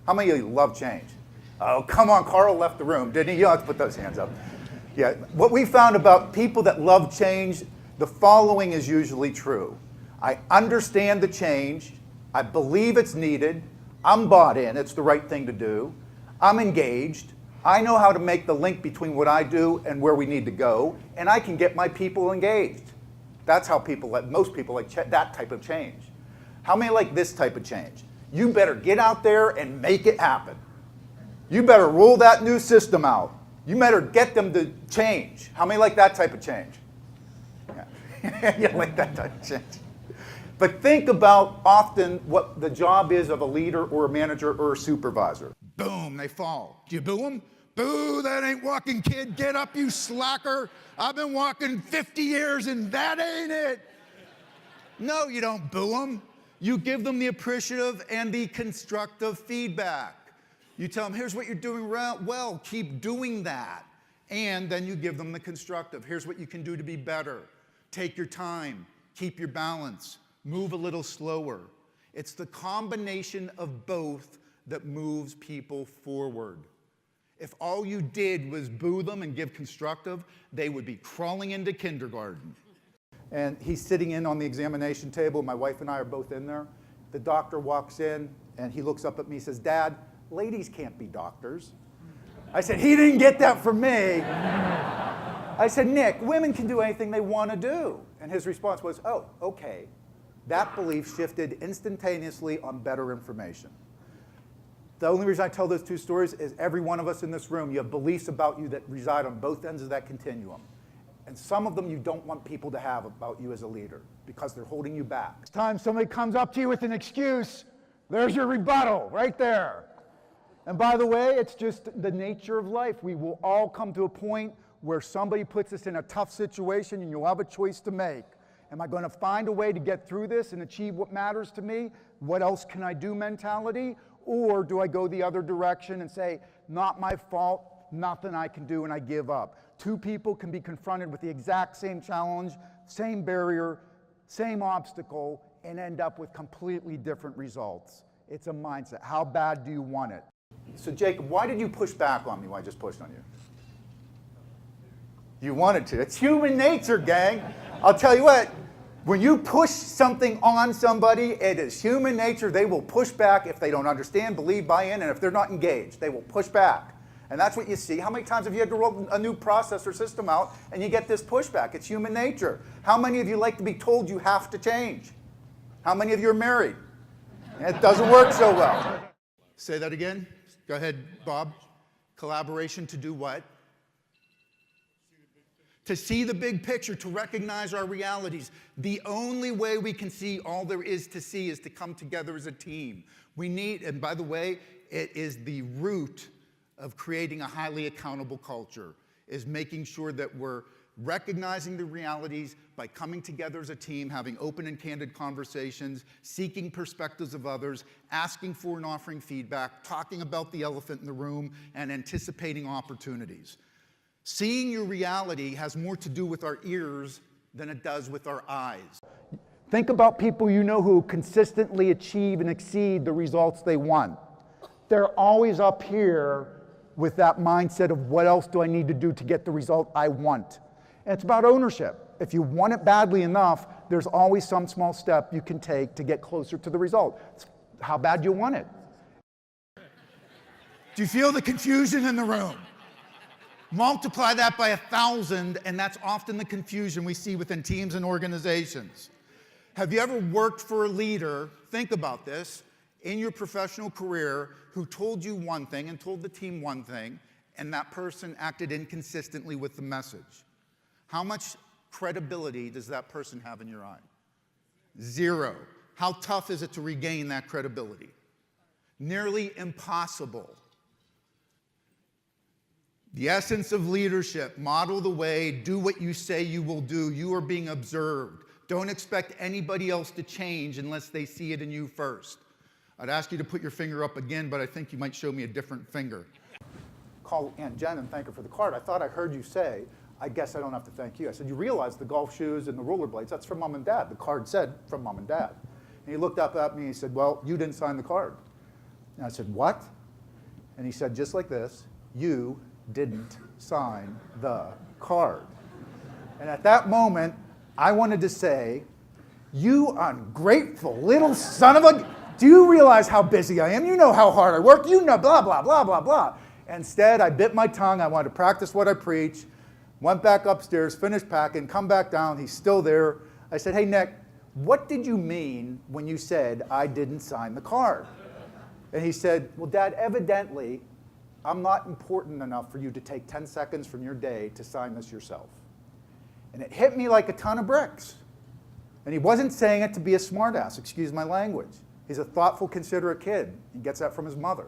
How many of you love change? Oh, come on, Carl left the room, didn't he? You don't have to put those hands up. Yeah, what we found about people that love change, the following is usually true. I understand the change, I believe it's needed, I'm bought in, it's the right thing to do, I'm engaged, I know how to make the link between what I do and where we need to go, and I can get my people engaged. That's how most people like that type of change. How many like this type of change? You better get out there and make it happen. You better roll that new system out. You better get them to change. How many like that type of change? Yeah. You like that type of change. But think about often what the job is of a leader or a manager or a supervisor. Boom, they fall. Do you boo them? Boo, that ain't walking, kid. Get up, you slacker. I've been walking 50 years and that ain't it. No, you don't boo them. You give them the appreciative and the constructive feedback. You tell them, here's what you're doing well, keep doing that. And then you give them the constructive. Here's what you can do to be better. Take your time, keep your balance, move a little slower. It's the combination of both that moves people forward. If all you did was boo them and give constructive, they would be crawling into kindergarten. And he's sitting in on the examination table. My wife and I are both in there. The doctor walks in and he looks up at me and says, Dad, ladies can't be doctors. I said, he didn't get that from me. I said, Nick, women can do anything they want to do. And his response was, oh, okay. That belief shifted instantaneously on better information. The only reason I tell those two stories is every one of us in this room, you have beliefs about you that reside on both ends of that continuum. And some of them you don't want people to have about you as a leader because they're holding you back. Next time somebody comes up to you with an excuse, there's your rebuttal right there. And by the way, it's just the nature of life. We will all come to a point where somebody puts us in a tough situation and you'll have a choice to make. Am I going to find a way to get through this and achieve what matters to me? What else can I do mentality? Or do I go the other direction and say, not my fault, nothing I can do, and I give up? Two people can be confronted with the exact same challenge, same barrier, same obstacle, and end up with completely different results. It's a mindset. How bad do you want it? So Jacob, why did you push back on me when I just pushed on you? You wanted to. It's human nature, gang. I'll tell you what, when you push something on somebody, it is human nature. They will push back if they don't understand, believe, buy in, and if they're not engaged, they will push back. And that's what you see. How many times have you had to roll a new process or system out and you get this pushback? It's human nature. How many of you like to be told you have to change? How many of you are married? It doesn't work so well. Say that again. Go ahead, Bob. Collaboration to do what? To see the big picture, to recognize our realities. The only way we can see all there is to see is to come together as a team. We need, and by the way, it is the root of creating a highly accountable culture, is making sure that we're recognizing the realities by coming together as a team, having open and candid conversations, seeking perspectives of others, asking for and offering feedback, talking about the elephant in the room, and anticipating opportunities. Seeing your reality has more to do with our ears than it does with our eyes. Think about people you know who consistently achieve and exceed the results they want. They're always up here with that mindset of what else do I need to do to get the result I want. And it's about ownership. If you want it badly enough, there's always some small step you can take to get closer to the result. It's how bad you want it. Do you feel the confusion in the room? Multiply that by 1,000, and that's often the confusion we see within teams and organizations. Have you ever worked for a leader, think about this, in your professional career who told you one thing and told the team one thing, and that person acted inconsistently with the message? How much credibility does that person have in your eye? Zero. How tough is it to regain that credibility? Nearly impossible. The essence of leadership, model the way, do what you say you will do. You are being observed. Don't expect anybody else to change unless they see it in you first. I'd ask you to put your finger up again, but I think you might show me a different finger. Call Aunt Jen and thank her for the card. I thought I heard you say, I guess I don't have to thank you. I said, you realize the golf shoes and the rollerblades, that's from Mom and Dad. The card said, from Mom and Dad. And he looked up at me and he said, well, you didn't sign the card. And I said, what? And he said, just like this, you didn't sign the card. And at that moment, I wanted to say, you ungrateful little son of a... Do you realize how busy I am? You know how hard I work. You know blah, blah, blah, blah, blah. Instead, I bit my tongue. I wanted to practice what I preach. Went back upstairs, finished packing, come back down. He's still there. I said, hey, Nick, what did you mean when you said I didn't sign the card? And he said, well, Dad, evidently, I'm not important enough for you to take 10 seconds from your day to sign this yourself. And it hit me like a ton of bricks. And he wasn't saying it to be a smartass, excuse my language. He's a thoughtful, considerate kid. He gets that from his mother.